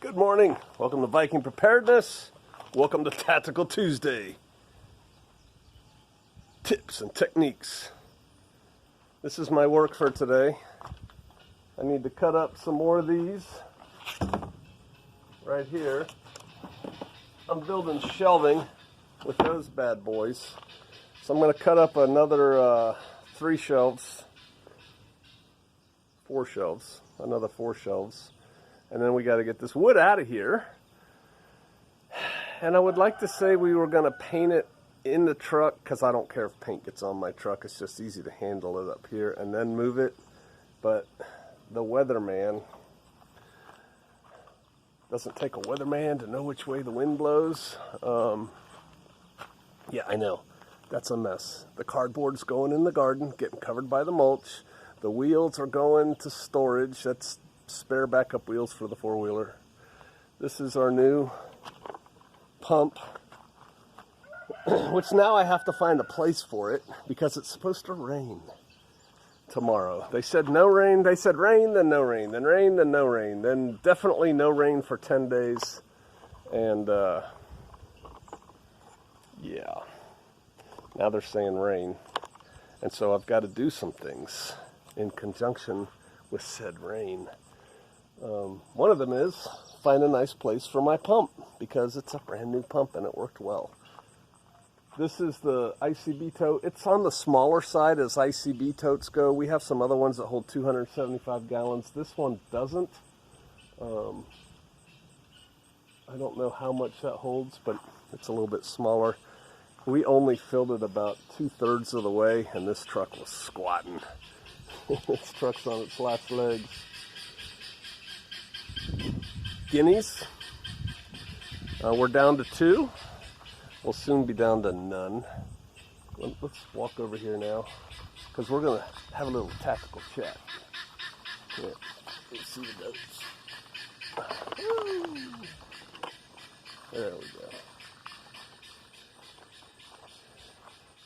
Good morning. Welcome to Viking Preparedness. Welcome to Tactical Tuesday. Tips and techniques. This is my work for today. I need to cut up some more of these right here. I'm building shelving with those bad boys. So I'm going to cut up another 4 shelves. Another 4 shelves. And then we got to get this wood out of here. And I would like to say we were going to paint it in the truck, because I don't care if paint gets on my truck. It's just easy to handle it up here and then move it. But the weatherman, doesn't take a weatherman to know which way the wind blows. Yeah, I know. That's a mess. The cardboard's going in the garden, getting covered by the mulch. The wheels are going to storage. That's spare backup wheels for the 4-wheeler. This is our new pump, which now I have to find a place for it because it's supposed to rain tomorrow. They said no rain. They said rain, then no rain, then rain, then no rain, then definitely no rain for 10 days. And yeah, now they're saying rain. And so I've got to do some things in conjunction with said rain. One of them is find a nice place for my pump, because it's a brand new pump and it worked well. This is the ICB tote. It's on the smaller side as ICB totes go. We have some other ones that hold 275 gallons. This one doesn't. I don't know how much that holds, but it's a little bit smaller. We only filled it about 2/3 of the way, and this truck was squatting. This truck's on its last legs. Guineas. We're down to 2. We'll soon be down to none. Let's walk over here now, because we're going to have a little tactical chat. Yeah, let's see the goats. Woo. There we go.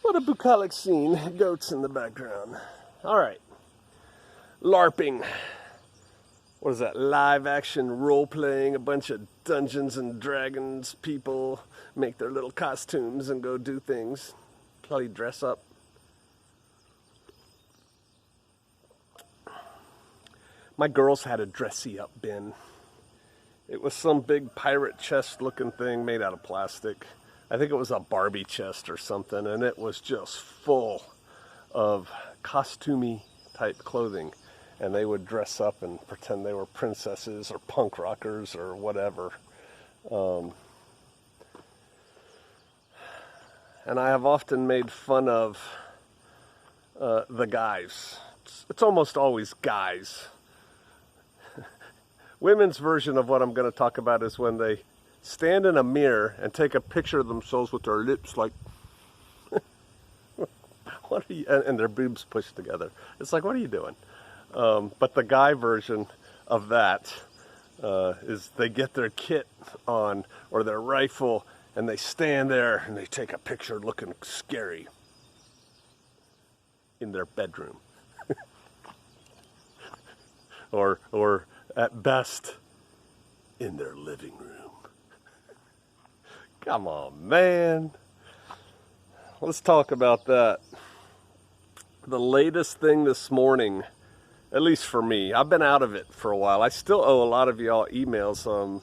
What a bucolic scene. Goats in the background. All right. LARPing. What is that? Live action role playing. A bunch of Dungeons and Dragons people make their little costumes and go do things. Probably dress up. My girls had a dressy up bin. It was some big pirate chest looking thing made out of plastic. I think it was a Barbie chest or something, and it was just full of costumey type clothing. And they would dress up and pretend they were princesses or punk rockers or whatever. And I have often made fun of the guys. It's almost always guys. Women's version of what I'm going to talk about is when they stand in a mirror and take a picture of themselves with their lips like, what are you, and their boobs pushed together. It's like, what are you doing? But the guy version of that is they get their kit on or their rifle and they stand there and they take a picture looking scary in their bedroom. or at best in their living room. Come on, man. Let's talk about that. The latest thing this morning, at least for me, I've been out of it for a while. I still owe a lot of y'all emails.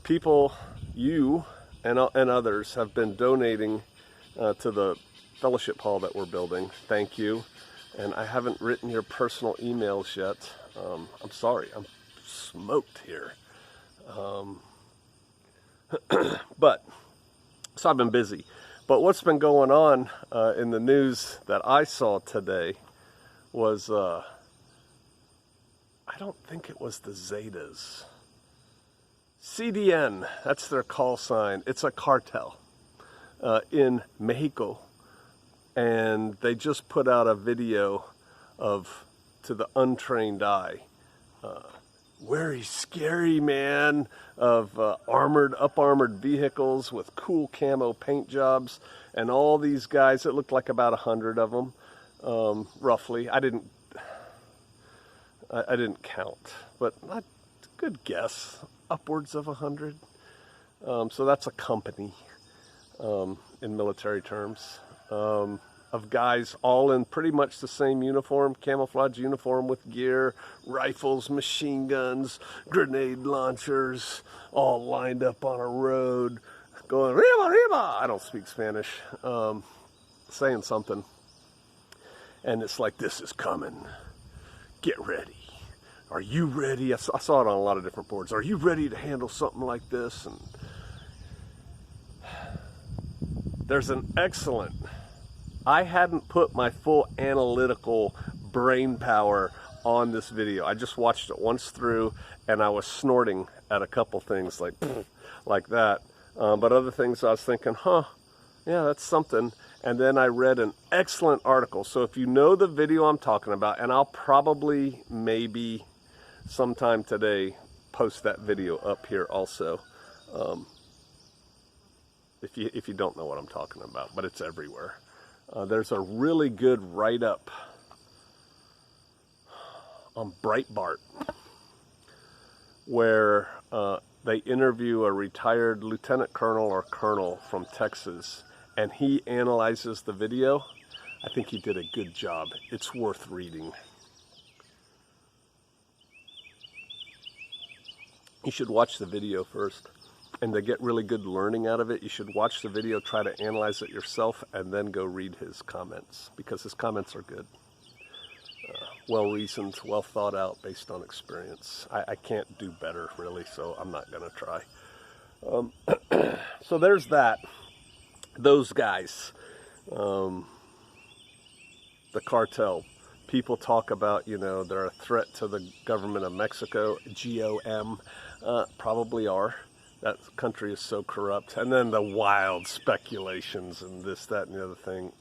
People, you and others have been donating to the fellowship hall that we're building. Thank you. And I haven't written your personal emails yet. I'm sorry, I'm smoked here. But, so I've been busy. But what's been going on in the news that I saw today was, I don't think it was the Zetas. CDN, that's their call sign. It's a cartel in Mexico. And they just put out a video of, to the untrained eye, very scary, man, of up-armored vehicles with cool camo paint jobs. And all these guys, it looked like about 100 of them. Roughly. I didn't count, but good guess. upwards of 100. So that's a company in military terms, of guys all in pretty much the same uniform, camouflage uniform with gear, rifles, machine guns, grenade launchers, all lined up on a road, going, "Riba, riba!" I don't speak Spanish, saying something. And it's like, this is coming. Get ready. Are you ready? I saw it on a lot of different boards. Are you ready to handle something like this? And there's an excellent, I hadn't put my full analytical brain power on this video. I just watched it once through, and I was snorting at a couple things like that. But other things I was thinking, yeah, that's something. And then I read an excellent article. So if you know the video I'm talking about, and I'll probably maybe sometime today post that video up here also. If you don't know what I'm talking about, but it's everywhere. There's a really good write-up on Breitbart where they interview a retired lieutenant colonel or colonel from Texas, and he analyzes the video. I think he did a good job. It's worth reading. You should watch the video first. And to get really good learning out of it, you should watch the video, try to analyze it yourself, and then go read his comments, because his comments are good. Well-reasoned, well thought out, based on experience. I can't do better, really, so I'm not going to try. So there's that. Those guys. The cartel. People talk about, they're a threat to the government of Mexico, GOM. Probably are. That country is so corrupt. And then the wild speculations and this, that, and the other thing.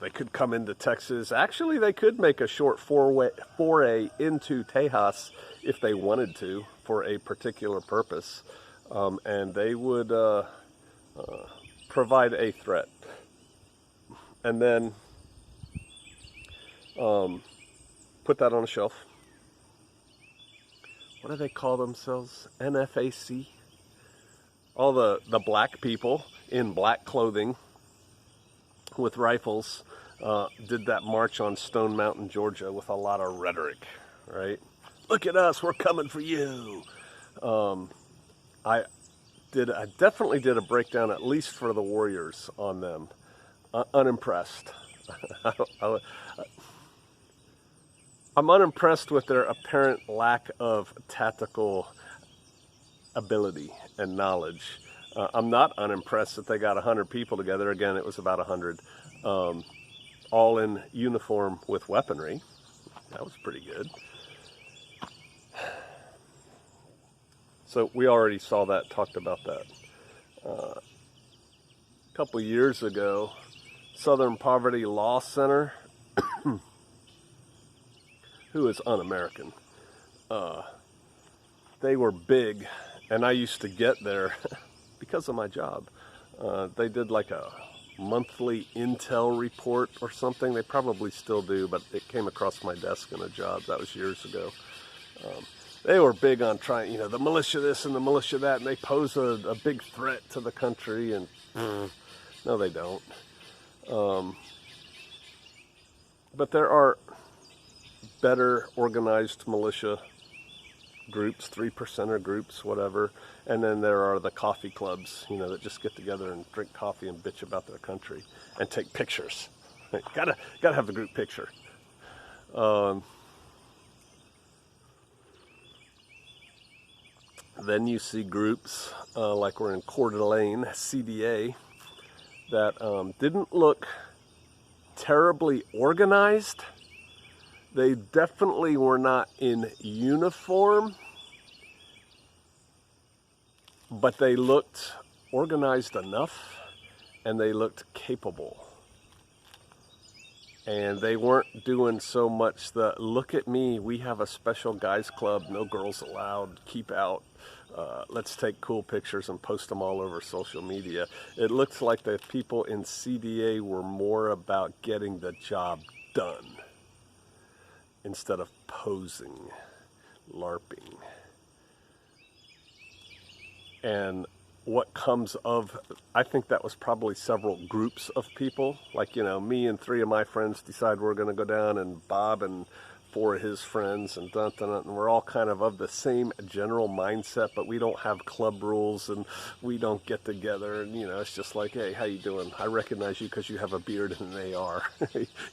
They could come into Texas. Actually, they could make a short foray into Tejas if they wanted to for a particular purpose. And they would provide a threat. And then put that on a shelf. What do they call themselves? NFAC? All the black people in black clothing with rifles did that march on Stone Mountain, Georgia with a lot of rhetoric, right? Look at us, we're coming for you. I definitely did a breakdown, at least for the Warriors, on them. Unimpressed. I'm unimpressed with their apparent lack of tactical ability and knowledge. I'm not unimpressed that they got 100 people together. Again, it was about 100, all in uniform with weaponry. That was pretty good. So we already saw that, talked about that. A couple years ago, Southern Poverty Law Center, who is un-American, they were big, and I used to get there because of my job. They did like a monthly intel report or something. They probably still do, but it came across my desk in a job. That was years ago. They were big on trying, the militia this and the militia that, and they pose a big threat to the country, and no, they don't. But there are better organized militia groups, 3%er groups, whatever, and then there are the coffee clubs, that just get together and drink coffee and bitch about their country and take pictures. Gotta have the group picture. Then you see groups like we're in Coeur d'Alene, CDA, that didn't look terribly organized. They definitely were not in uniform, but they looked organized enough, and they looked capable. And they weren't doing so much the, look at me, we have a special guys club, no girls allowed, keep out, let's take cool pictures and post them all over social media. It looks like the people in CDA were more about getting the job done instead of posing. LARPing. And what comes of, I think that was probably several groups of people. Like, you know, me and 3 of my friends decide we're going to go down, and Bob and 4 of his friends, and and we're all kind of the same general mindset, but we don't have club rules, and we don't get together, and, you know, it's just like, hey, how you doing? I recognize you because you have a beard and an AR.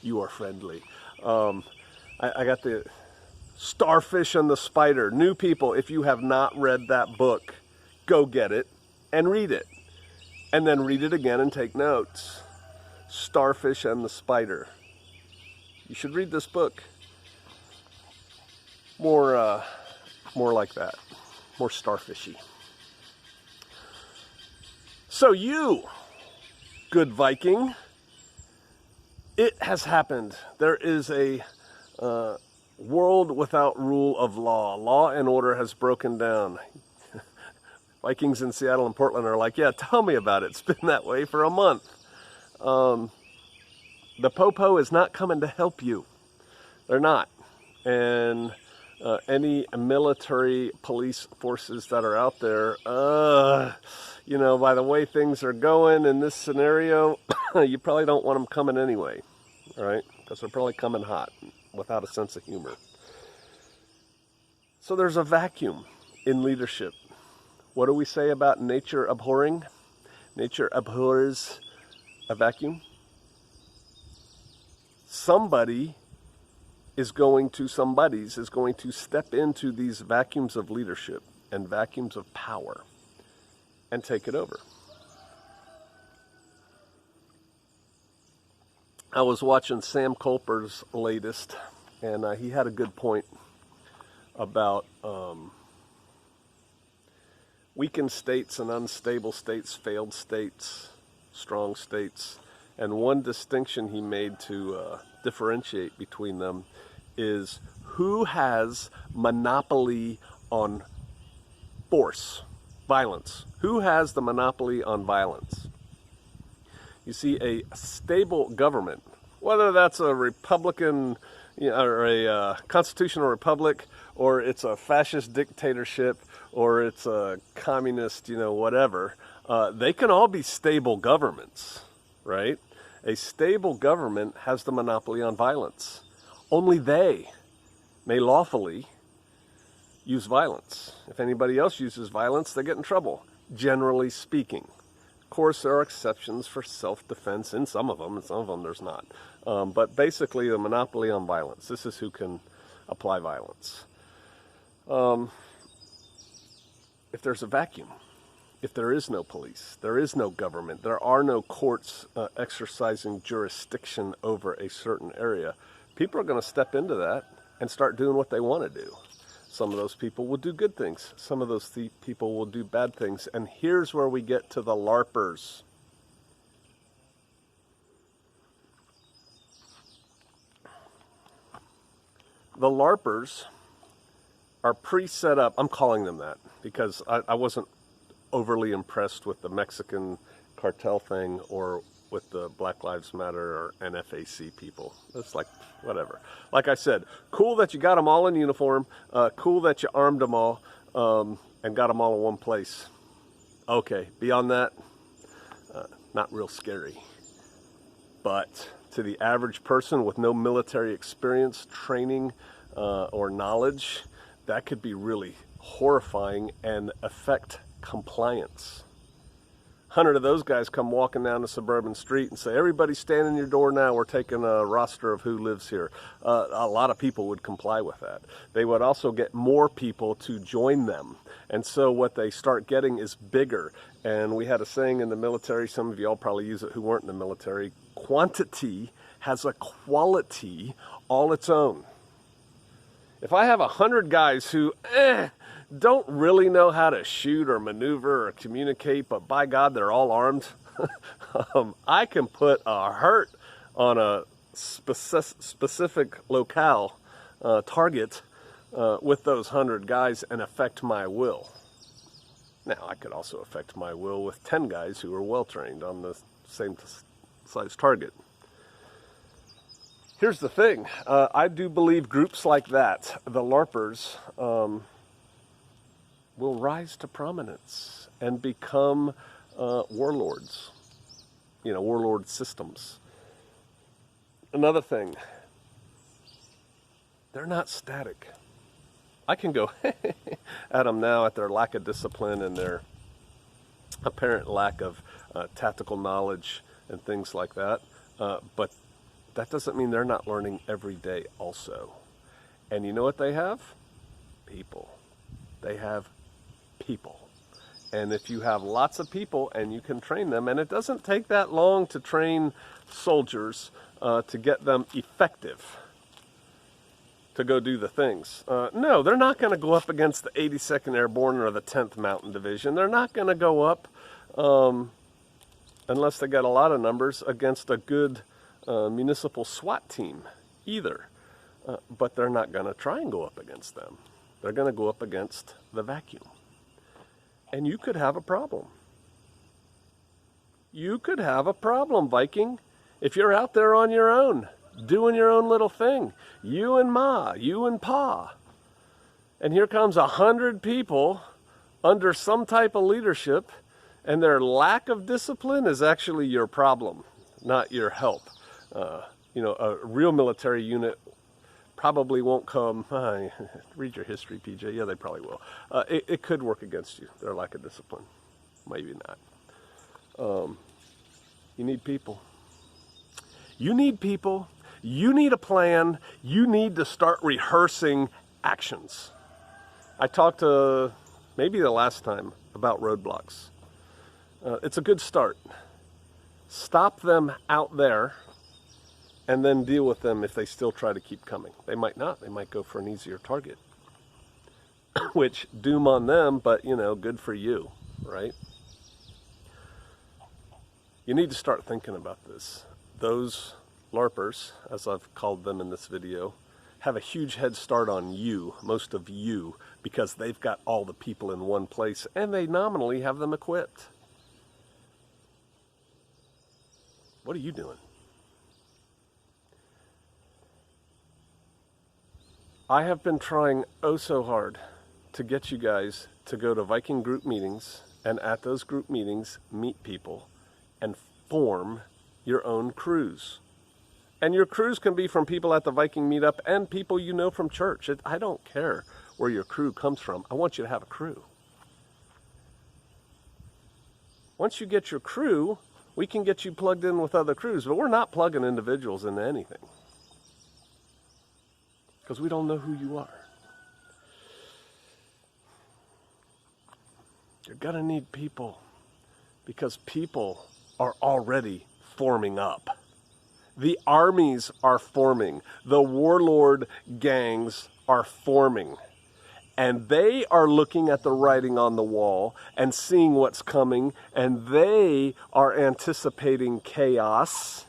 You are friendly. I got the Starfish and the Spider. New people, if you have not read that book, go get it and read it, and then read it again and take notes. Starfish and the Spider. You should read this book. More like that. More starfishy. So you, good Viking, it has happened. There is a world without rule of law. Law and order has broken down. Vikings in Seattle and Portland are like, yeah, tell me about it. It's been that way for a month. The Popo is not coming to help you. They're not. And any military police forces that are out there, you know, by the way things are going in this scenario, you probably don't want them coming anyway, all right? Because they're probably coming hot without a sense of humor. So there's a vacuum in leadership. What do we say about nature abhorring? Nature abhors a vacuum. Somebody's going to step into these vacuums of leadership and vacuums of power and take it over. I was watching Sam Colper's latest, and he had a good point about weakened states and unstable states, failed states, strong states. And one distinction he made to differentiate between them is who has monopoly on force, violence. Who has the monopoly on violence? You see, a stable government, whether that's a Republican, you know, or a constitutional republic, or it's a fascist dictatorship, or it's a communist, you know, whatever, they can all be stable governments, right? A stable government has the monopoly on violence. Only they may lawfully use violence. If anybody else uses violence, they get in trouble, generally speaking. Of course, there are exceptions for self-defense in some of them, and some of them there's not. But basically, the monopoly on violence. This is who can apply violence. If there's a vacuum, if there is no police, there is no government, there are no courts exercising jurisdiction over a certain area, people are going to step into that and start doing what they want to do. Some of those people will do good things. Some of those people will do bad things. And here's where we get to the LARPers. The LARPers are pre-set up. I'm calling them that because I wasn't overly impressed with the Mexican cartel thing or with the Black Lives Matter or NFAC people. It's like, whatever. Like I said, cool that you got them all in uniform. Cool that you armed them all and got them all in one place. Okay, beyond that, not real scary. But to the average person with no military experience, training, or knowledge, that could be really horrifying and affect compliance. 100 of those guys come walking down the suburban street and say, everybody stand in your door now, we're taking a roster of who lives here. A lot of people would comply with that. They would also get more people to join them. And so what they start getting is bigger. And we had a saying in the military, some of y'all probably use it who weren't in the military, quantity has a quality all its own. If I have 100 guys who don't really know how to shoot or maneuver or communicate, but by God, they're all armed, I can put a hurt on a specific locale target with those 100 guys and affect my will. Now, I could also affect my will with 10 guys who are well-trained on the same size target. Here's the thing. I do believe groups like that, the LARPers, will rise to prominence and become warlords, warlord systems. Another thing, they're not static. I can go at them now at their lack of discipline and their apparent lack of tactical knowledge and things like that. But that doesn't mean they're not learning every day also. And you know what they have? People. They have people. And if you have lots of people and you can train them, and it doesn't take that long to train soldiers to get them effective to go do the things. No, they're not going to go up against the 82nd Airborne or the 10th Mountain Division. They're not going to go up, unless they got a lot of numbers, against a good municipal SWAT team either. But they're not going to try and go up against them. They're going to go up against the vacuum. And you could have a problem. You could have a problem, Viking, if you're out there on your own, doing your own little thing. You and Ma, you and Pa. And here comes 100 people under some type of leadership, and their lack of discipline is actually your problem, not your help. A real military unit probably won't come. Read your history, PJ. Yeah, they probably will. It could work against you, their lack of discipline. Maybe not. You need people. You need people. You need a plan. You need to start rehearsing actions. I talked maybe the last time about roadblocks. It's a good start. Stop them out there and then deal with them if they still try to keep coming. They might not. They might go for an easier target. Which, doom on them, but, good for you, right? You need to start thinking about this. Those LARPers, as I've called them in this video, have a huge head start on you, most of you, because they've got all the people in one place and they nominally have them equipped. What are you doing? I have been trying oh so hard to get you guys to go to Viking group meetings, and at those group meetings meet people and form your own crews. And your crews can be from people at the Viking meetup and people you know from church. I don't care where your crew comes from. I want you to have a crew. Once you get your crew, we can get you plugged in with other crews, but we're not plugging individuals into anything because we don't know who you are. You're going to need people because people are already forming up. The armies are forming. The warlord gangs are forming. And they are looking at the writing on the wall and seeing what's coming, and they are anticipating chaos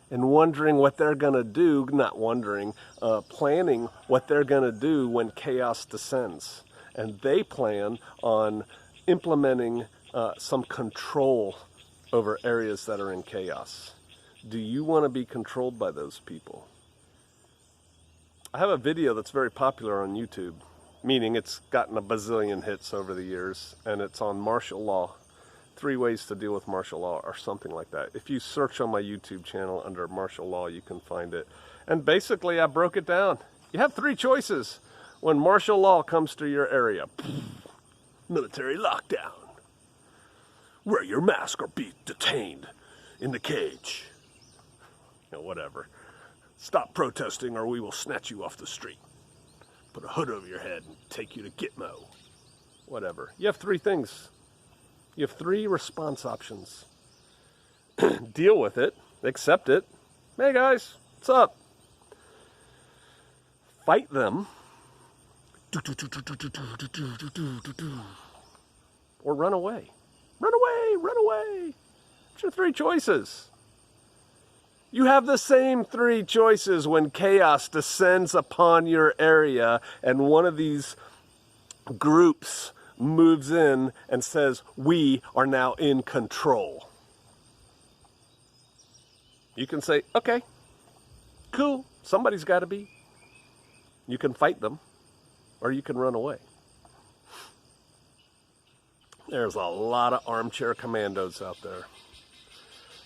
and wondering what they're going to do, not wondering, planning what they're going to do when chaos descends. And they plan on implementing some control over areas that are in chaos. Do you want to be controlled by those people? I have a video that's very popular on YouTube, meaning it's gotten a bazillion hits over the years, and it's on martial law. 3 ways to deal with martial law or something like that. If you search on my YouTube channel under martial law, you can find it. And basically, I broke it down. You have 3 choices when martial law comes to your area. Military lockdown. Wear your mask or be detained in the cage. Whatever. Stop protesting or we will snatch you off the street. Put a hood over your head and take you to Gitmo. Whatever. You have 3 things. You have 3 response options. Deal with it. Accept it. Hey guys, what's up? Fight them. Or run away. Run away, run away. It's your 3 choices. You have the same 3 choices when chaos descends upon your area and one of these groups moves in and says, we are now in control. You can say, okay, cool, Somebody's got to be. You can fight them, or you can run away. There's a lot of armchair commandos out there.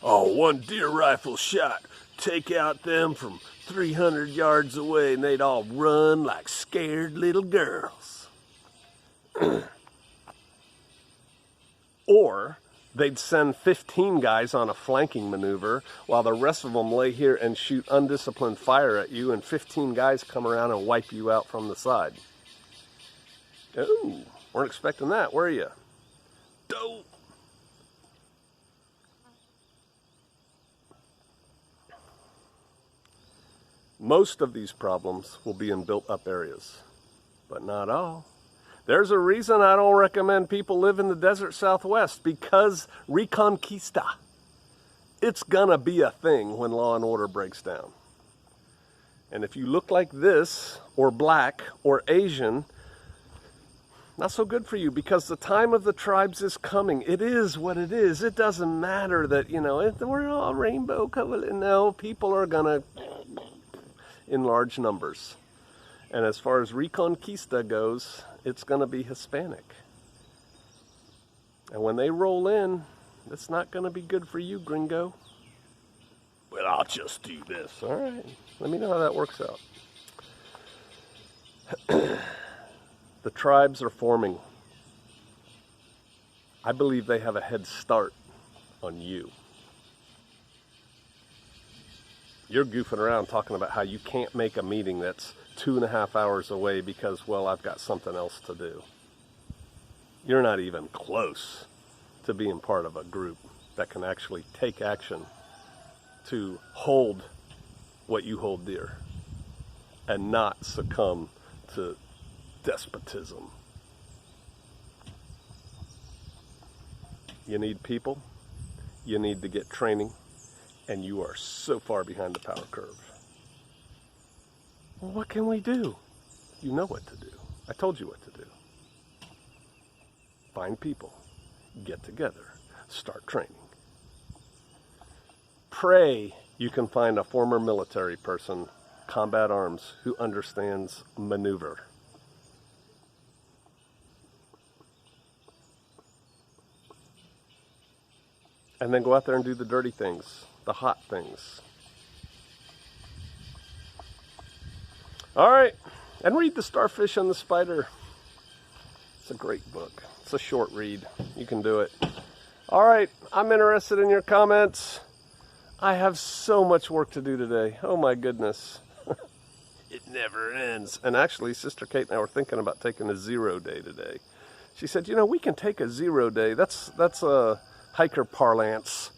Oh, one deer rifle shot. Take out them from 300 yards away, and they'd all run like scared little girls. Or they'd send 15 guys on a flanking maneuver while the rest of them lay here and shoot undisciplined fire at you, and 15 guys come around and wipe you out from the side. Ooh, weren't expecting that, were you? Dope. Most of these problems will be in built-up areas, but not all. There's a reason I don't recommend people live in the desert Southwest, because Reconquista. It's gonna be a thing when law and order breaks down. And if you look like this, or black, or Asian, not so good for you, because the time of the tribes is coming. It is what it is. It doesn't matter that, you know, we're all rainbow colored. No, people are gonna, in large numbers. And as far as Reconquista goes, it's going to be Hispanic. And when they roll in, it's not going to be good for you, gringo. Well, I'll just do this. All right. Let me know how that works out. The tribes are forming. I believe they have a head start on you. You're goofing around talking about how you can't make a meeting that's 2.5 hours away because, well, I've got something else to do. You're not even close to being part of a group that can actually take action to hold what you hold dear and not succumb to despotism. You need people, you need to get training, and you are so far behind the power curve. Well, what can we do? You know what to do. I told you what to do. Find people, get together, start training. Pray you can find a former military person, combat arms, who understands maneuver. And then go out there and do the dirty things, the hot things. All right, and read The Starfish and the Spider. It's a great book. It's a short read. You can do it. All right, I'm interested in your comments. I have so much work to do today. Oh my goodness. It never ends. And actually, Sister Kate and I were thinking about taking a 0 day today. She said, you know, we can take a 0 day. That's a hiker parlance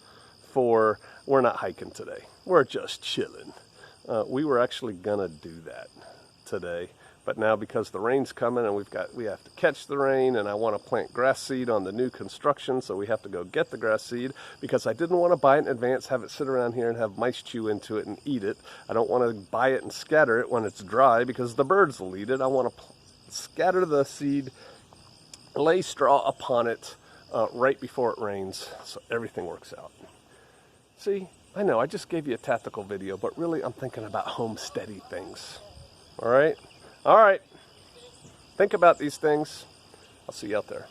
for we're not hiking today. We're just chilling. We were actually gonna do that today, but now because the rain's coming and we have to catch the rain, and I want to plant grass seed on the new construction, so we have to go get the grass seed because I didn't want to buy it in advance, have it sit around here and have mice chew into it and eat it. I don't want to buy it and scatter it when it's dry because the birds will eat it. I want to scatter the seed, lay straw upon it right before it rains, so everything works out. See, I know I just gave you a tactical video, but really I'm thinking about homesteady things. All right? All right. Think about these things. I'll see you out there.